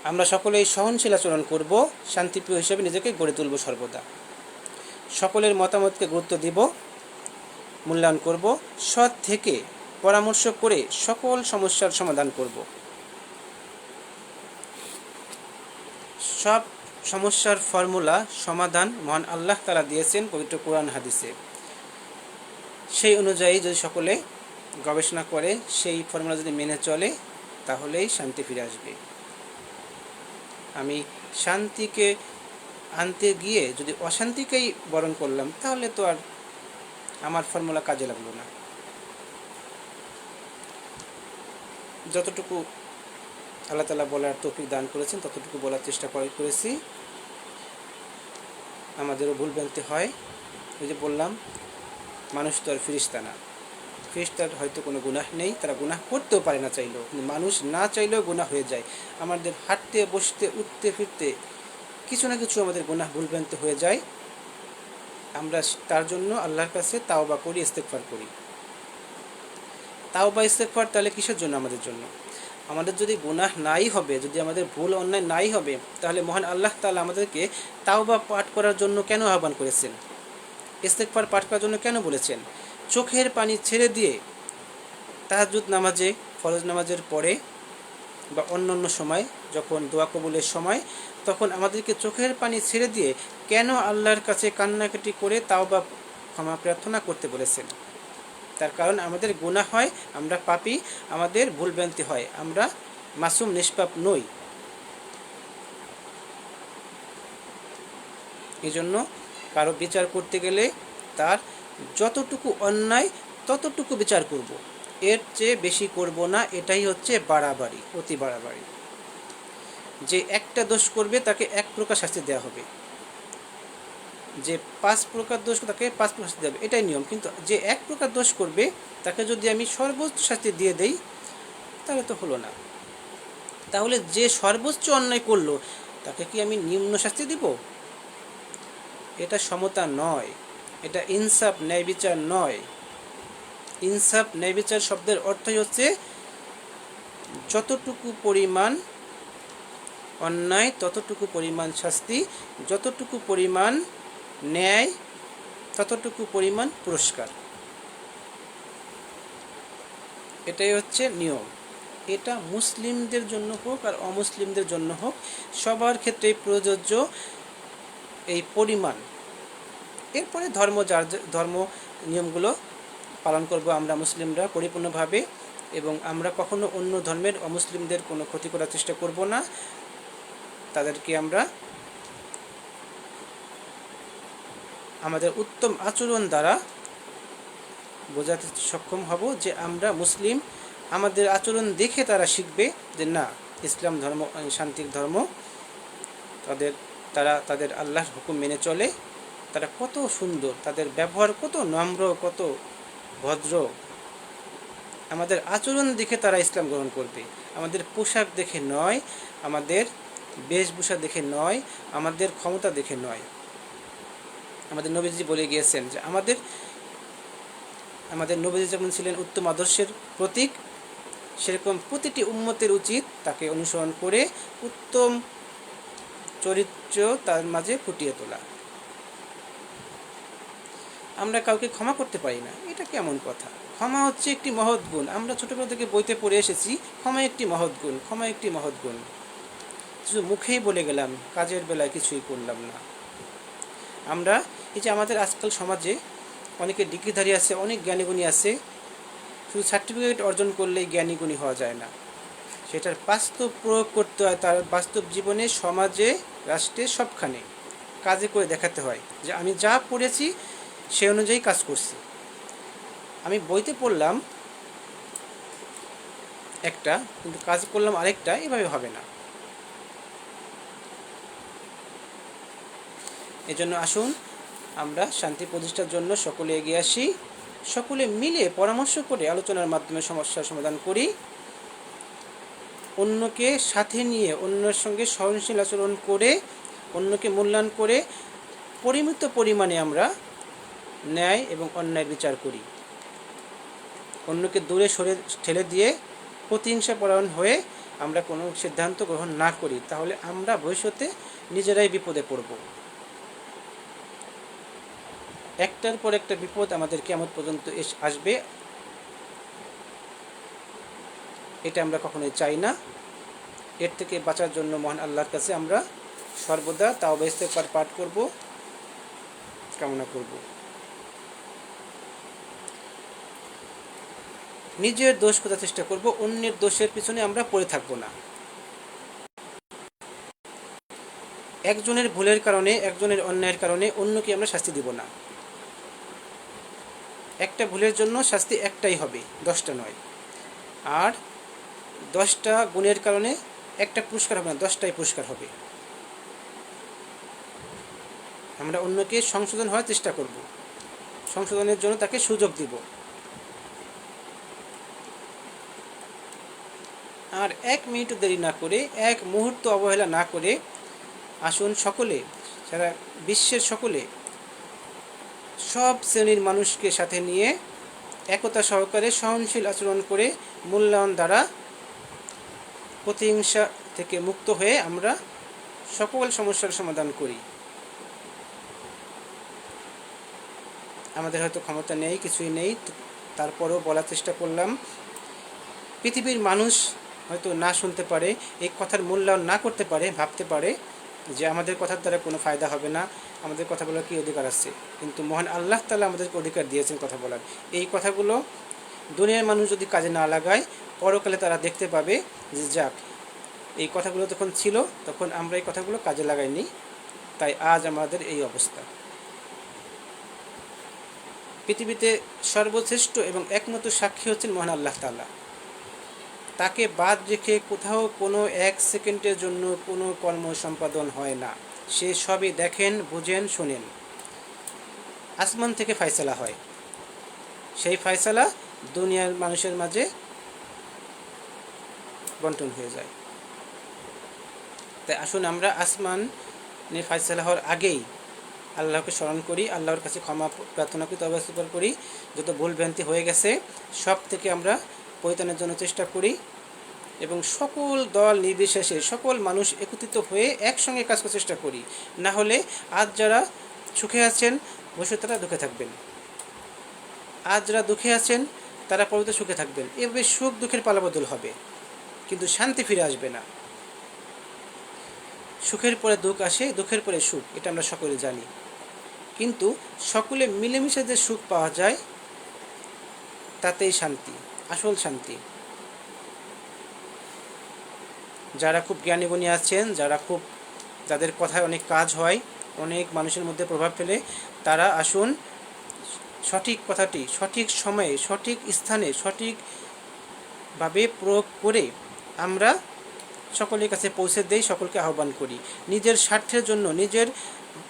আমরা সকলেই সহনশীল আচরণ করব, শান্তিপ্রিয় হিসেবে নিজেকে গড়ে তুলব সর্বদা। সকলের মতামতকে গুরুত্ব দিব, মূল্যায়ন করব, সৎ থেকে পরামর্শ করে সকল সমস্যার সমাধান করব। সব সমস্যার ফর্মুলা, সমাধান মহান আল্লাহ তাআলা দিয়েছেন পবিত্র কোরআন হাদিসে। সেই অনুযায়ী যদি সকলে গবেষণা করে, সেই ফর্মুলা যদি মেনে চলে, তাহলেই শান্তি ফিরে আসবে। আমি শান্তিকে আনতে গিয়ে যদি অশান্তিকেই বরণ করলাম, তাহলে তো আর আমার ফর্মুলা কাজে লাগলো না। যতটুকু আল্লাহ তাআলা বলার তৌফিক দান করেছেন, ততটুকু বলার চেষ্টা করেছি। আমাদেরও ভুলভ্রান্তি হয়। ওই যে বললাম, মানুষ তো আর ফিরিস্তা না। ফিরিস্তার হয়তো কোনো গুনাহ নেই, তারা গুনাহ করতেও পারে না চাইলেও, মানুষ না চাইলেও গুনাহ হয়ে যায়। আমাদের হাঁটতে, বসতে, উঠতে, ফিরতে কিছু না কিছু আমাদের গুনাহ ভুলভ্রান্তি হয়ে যায়। আমরা তার জন্য আল্লাহর কাছে তাওবা করি, ইস্তেগফার করি। তাওবা ইস্তেগফার তাহলে কিসের জন্য? আমাদের জন্য। আমাদের যদি গুনাহ নাই হবে, যদি আমাদের ভুল অন্যায় নাই হবে, তাহলে মহান আল্লাহ তাআলা আমাদেরকে তাওবা পাঠ করার জন্য কেন আহ্বান করেছেন? ইস্তেগফার পাঠ করার জন্য কেন বলেছেন? চোখের পানি ছেড়ে দিয়ে তাহাজ্জুদ নামাজে, ফরজ নামাজের পরে বা অন্য অন্য সময় যখন দোয়া কবুলের সময়, তখন আমাদেরকে চোখের পানি ছেড়ে দিয়ে কেন আল্লাহর কাছে কান্নাকাটি করে তাওবা, ক্ষমা প্রার্থনা করতে বলেছেন? তার কারণ আমাদের গুনাহ হয়, আমরা পাপী, আমাদের ভুলভ্রান্তি হয়, আমরা মাসুম, নিষ্পাপ নই। এই জন্য কারো বিচার করতে গেলে তার যতটুকু অন্যায় ততটুকু বিচার করব, এর চেয়ে বেশি করব না। এটাই হচ্ছে বাড়াবাড়ি, অতি বাড়াবাড়ি। যে একটা দোষ করবে তাকে এক প্রকার শাস্তি দেওয়া হবে, যে 5 প্রকার দোষ তাকে 5 প্রকার শাস্তি দেবে, এটাই নিয়ম। কিন্তু যে এক প্রকার দোষ করবে তাকে যদি আমি সর্বোচ্চ শাস্তি দিয়ে দেই, তাহলে তো হলো না। তাহলে যে সর্বোচ্চ অন্যায় করলো তাকে কি আমি নিম্ন শাস্তি দিব? এটা সমতা নয়, এটা ইনসাফ ন্যায় বিচার নয়। ইনসাফ ন্যায় বিচার শব্দের অর্থই হচ্ছে যতটুকু পরিমাণ অন্যায় ততটুকু পরিমাণ শাস্তি, যতটুকু পরিমাণ ন্যায় ততটুকু পরিমাণ পুরস্কার। এটাই হচ্ছে নিয়ম। এটা মুসলিমদের জন্য হোক আর অমুসলিমদের জন্য হোক, সবার ক্ষেত্রেই প্রযোজ্য এই পরিমাণ। এরপরে যার ধর্ম নিয়মগুলো পালন করব আমরা মুসলিমরা পরিপূর্ণভাবে, এবং আমরা কখনো অন্য ধর্মের অমুসলিমদের কোনো ক্ষতি করার চেষ্টা করব না। তাদেরকে আমরা আমাদের উত্তম আচরণ দ্বারা বোঝাতে সক্ষম হব যে আমরা মুসলিম। আমাদের আচরণ দেখে তারা শিখবে যে না, ইসলাম ধর্ম শান্তির ধর্ম, তারা তাদের আল্লাহর হুকুম মেনে চলে, তারা কত সুন্দর, তাদের ব্যবহার কত নম্র, কত ভদ্র। আমাদের আচরণ দেখে তারা ইসলাম গ্রহণ করবে, আমাদের পোশাক দেখে নয়, আমাদের বেশভূষা দেখে নয়, আমাদের ক্ষমতা দেখে নয়। আমাদের নবীজি বলে গিয়েছেন যে আমাদের নবীজি যেমন ছিলেন উত্তম আদর্শের প্রতীক, সেরকম প্রতিটি উম্মতের উচিত তাকে অনুসরণ করে উত্তম চরিত্র তার মাঝে ফুটিয়ে তোলা। আমরা কাউকে ক্ষমা করতে পারি না, এটা কেমন কথা? ক্ষমা হচ্ছে একটি মহৎ গুণ। আমরা ছোটবেলা থেকে বইতে পড়ে এসেছি ক্ষমা একটি মহৎ গুণ, ক্ষমা একটি মহৎ গুণ। শুধু মুখেই বলে গেলাম, কাজের বেলায় কিছুই করলাম না। আমরা এই যে আমাদের আজকাল সমাজে অনেকে ডিগ্রিধারী আছে, অনেক জ্ঞানীগুণী আছে, শুধু সার্টিফিকেট অর্জন করলেই জ্ঞানীগুণী হওয়া যায় না, সেটার বাস্তব প্রয়োগ করতে হয়। তার বাস্তব জীবনে, সমাজে, রাষ্ট্রে, সবখানে কাজে করে দেখাতে হয় যে আমি যা পড়েছি সে অনুযায়ী কাজ করছি। আমি বইতে পড়লাম একটা, কিন্তু কাজ করলাম আরেকটা, এভাবে হবে না। এজন্য আসুন আমরা শান্তি প্রতিষ্ঠার জন্য সকলে এগিয়ে আসি, সকলে মিলে পরামর্শ করে আলোচনার মাধ্যমে সমস্যার সমাধান করি। অন্যকে সাথে নিয়ে, অন্যের সঙ্গে সহনশীল আচরণ করে, অন্যকে মূল্যায়ন করে পরিমিত পরিমাণে আমরা ন্যায় এবং অন্যায়ের বিচার করি। অন্যকে দূরে সরে ঠেলে দিয়ে প্রতিহিংসা পরায়ণ হয়ে আমরা কোনো সিদ্ধান্ত গ্রহণ না করি, তাহলে আমরা ভবিষ্যতে নিজেরাই বিপদে পড়ব। একটার পর একটা বিপদ আমাদের কিয়ামত পর্যন্ত আসবে, এটা আমরা কখনোই চাই না। এর থেকে বাঁচার জন্য মহান আল্লাহর কাছে আমরা সর্বদা তাওবা ইস্তেগফার পাঠ করব, কামনা করব। নিজের দোষ খোঁজার চেষ্টা করব, অন্যের দোষের পিছনে আমরা পড়ে থাকব না। একজনের ভুলের কারণে, একজনের অন্যায়ের কারণে অন্যকে আমরা শাস্তি দিব না। একটা ভুলের জন্য শাস্তি একটাই হবে, 10টা নয়। আর 10টা গুণের কারণে একটা পুরস্কার হবে না, 10টাই পুরস্কার হবে। আমরা অন্যকে সংশোধন হওয়ার চেষ্টা করব, সংশোধনের জন্য তাকে সুযোগ দিব। আর 1 মিনিটও দেরি না করে, 1 মুহূর্ত অবহেলা না করে আসুন সকলে, সারা বিশ্বের সকলে, সব শ্রেণীর মানুষকে সাথে নিয়ে একতা সহকারে সহনশীল আচরণ করে মূল্যায়ন দ্বারা প্রতিহিংসা থেকে মুক্ত হয়ে আমরা সকল সমস্যার সমাধান করি। আমাদের হয়তো ক্ষমতা নেই, কিছুই নেই, তারপরেও বলার চেষ্টা করলাম। পৃথিবীর মানুষ হয়তো না শুনতে পারে, এই কথার মূল্যায়ন না করতে পারে, ভাবতে পারে যে আমাদের কথার দ্বারা কোনো ফায়দা হবে না, আমাদের কথা বলার কী অধিকার আছে। কিন্তু মহান আল্লাহ তাআলা আমাদেরকে অধিকার দিয়েছেন কথা বলার। এই কথাগুলো দুনিয়ার মানুষ যদি কাজে না লাগায়, পরকালে তারা দেখতে পাবে যে যাক, এই কথাগুলো যখন ছিল তখন আমরা এই কথাগুলো কাজে লাগাইনি, তাই আজ আমাদের এই অবস্থা। পৃথিবীতে সর্বশ্রেষ্ঠ এবং একমাত্র সাক্ষী হচ্ছেন মহান আল্লাহ তাআলা। তাকে বাদ রেখে কোথাও কোনো 1 সেকেন্ডের জন্য কোনো কর্ম সম্পাদন হয় না। সে সবই দেখেন, বুঝেন, শোনেন। আসমান থেকে ফয়সালা হয়, সেই ফয়সালা দুনিয়ার মানুষের মাঝে বন্টন হয়ে যায়। তাই আসুন আমরা আসমানের ফায়সালা হওয়ার আগেই আল্লাহকে স্মরণ করি, আল্লাহর কাছে ক্ষমা প্রার্থনা করি, তওবা ইস্তিগফার করি। যত ভুল ভ্রান্তি হয়ে গেছে সব থেকে আমরা পরিত্রাণের জন্য চেষ্টা করি এবং সকল দল নির্বিশেষে সকল মানুষ একত্রিত হয়ে একসঙ্গে কাজ করার চেষ্টা করি। না হলে আজ যারা সুখে আছেন ভবিষ্যতে তারা দুঃখে থাকবেন, আজ যারা দুঃখে আছেন তারা পরবর্তীতে সুখে থাকবেন। এভাবে সুখ দুঃখের পালাবদল হবে, কিন্তু শান্তি ফিরে আসবে না। সুখের পরে দুঃখ আসে, দুঃখের পরে সুখ, এটা আমরা সকলে জানি। কিন্তু সকলে মিলেমিশে যে সুখ পাওয়া যায় তাতেই শান্তি, আসল শান্তি। যারা খুব জ্ঞানী গুণী আছেন, যাদের কথায় অনেক কাজ হয়, অনেক মানুষের মধ্যে প্রভাব ফেলে, তারা আসুন সঠিক কথাটি সঠিক সময়ে সঠিক স্থানে সঠিকভাবে প্রয়োগ করে আমরা সকলের কাছে পৌঁছে দেই, সকলকে আহ্বান করি। নিজের স্বার্থের জন্য, নিজের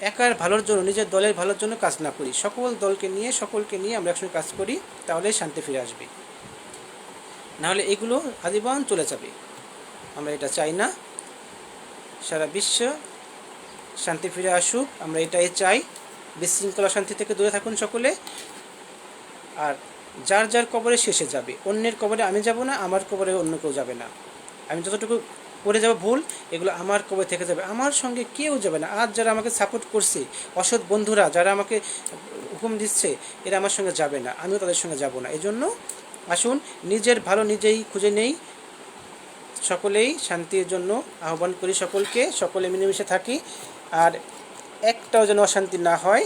একার ভালোর জন্য, নিজের দলের ভালোর জন্য কাজ না করি, সকলকে নিয়ে আমরা একসঙ্গে কাজ করি, তাহলে শান্তি ফিরে আসবে। নাহলে এগুলো আজীবন চলে যাবে। আমরা এটা চাই না। সারা বিশ্ব শান্তি ফিরে আসুক, আমরা এটাই চাই। বিশৃঙ্খলা শান্তি থেকে দূরে থাকুন সকলে। আর যার যার কবরে শেষে যাবে, অন্যের কবরে আমি যাব না, আমার কবরে অন্য কেউ যাবে না। আমি যতটুকু করে যাব ভুল, এগুলো আমার কবরে থেকে যাবে, আমার সঙ্গে কেউ যাবে না। আজ যারা আমাকে সাপোর্ট করছে, অসৎ বন্ধুরা যারা আমাকে হুকুম দিচ্ছে, এরা আমার সঙ্গে যাবে না, আমিও তাদের সঙ্গে যাব না। এজন্য আসুন নিজের ভালো নিজেই খুঁজে নেই, সকলেই শান্তির জন্য আহ্বান করি সকলকে, সকলে মিলেমিশে থাকি। আর একটাও যেন অশান্তি না হয়,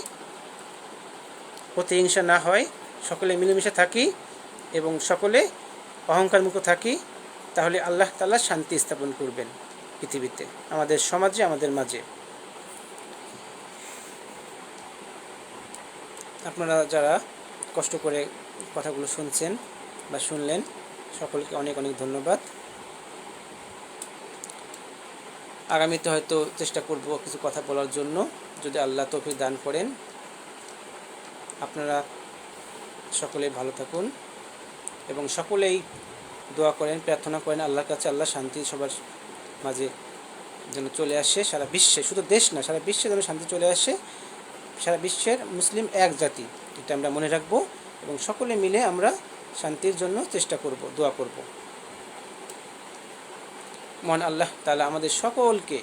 প্রতিহিংসা না হয়, সকলে মিলেমিশে থাকি এবং সকলে অহংকার মুক্ত থাকি। তাহলে আল্লাহ তাআলা শান্তি স্থাপন করবেন পৃথিবীতে, আমাদের সমাজে, আমাদের মাঝে। আপনারা যারা কষ্ট করে কথাগুলো শুনছেন বা শুনলেন, সকলকে অনেক অনেক ধন্যবাদ। আগামীতে হয়তো চেষ্টা করব কিছু কথা বলার জন্য, যদি আল্লাহ তৌফিক দান করেন। আপনারা সকলে ভালো থাকুন এবং সকলেই দোয়া করেন, প্রার্থনা করেন আল্লাহর কাছে, আল্লাহ শান্তি সবার মাঝে যেন চলে আসে, সারা বিশ্বে, শুধু দেশ না, সারা বিশ্বে যেন শান্তি চলে আসে। সারা বিশ্বের মুসলিম এক জাতি, এটা আমরা মনে রাখবো এবং সকলে মিলে আমরা শান্তির জন্য চেষ্টা করব, দোয়া করব। মহান আল্লাহ তাআলা আমাদের সকলকে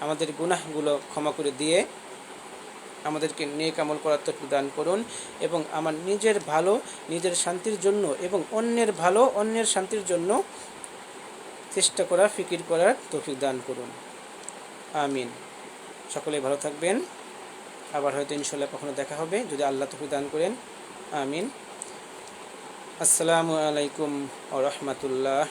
আমাদের গুনাহগুলো ক্ষমা করে দিয়ে আমাদেরকে নেক আমল করার তৌফিক দান করুন এবং আমার নিজের ভালো, নিজের শান্তির জন্য এবং অন্যের ভালো, অন্যের শান্তির জন্য চেষ্টা করা, ফিকির করার তৌফিক দান করুন। আমিন। সকলে ভালো থাকবেন। আবার হয়তো ইনশাআল্লাহ কখনো দেখা হবে, যদি আল্লাহ তৌফিক দান করেন। আমিন। আসসালামু আলাইকুম ওয়া রাহমাতুল্লাহ।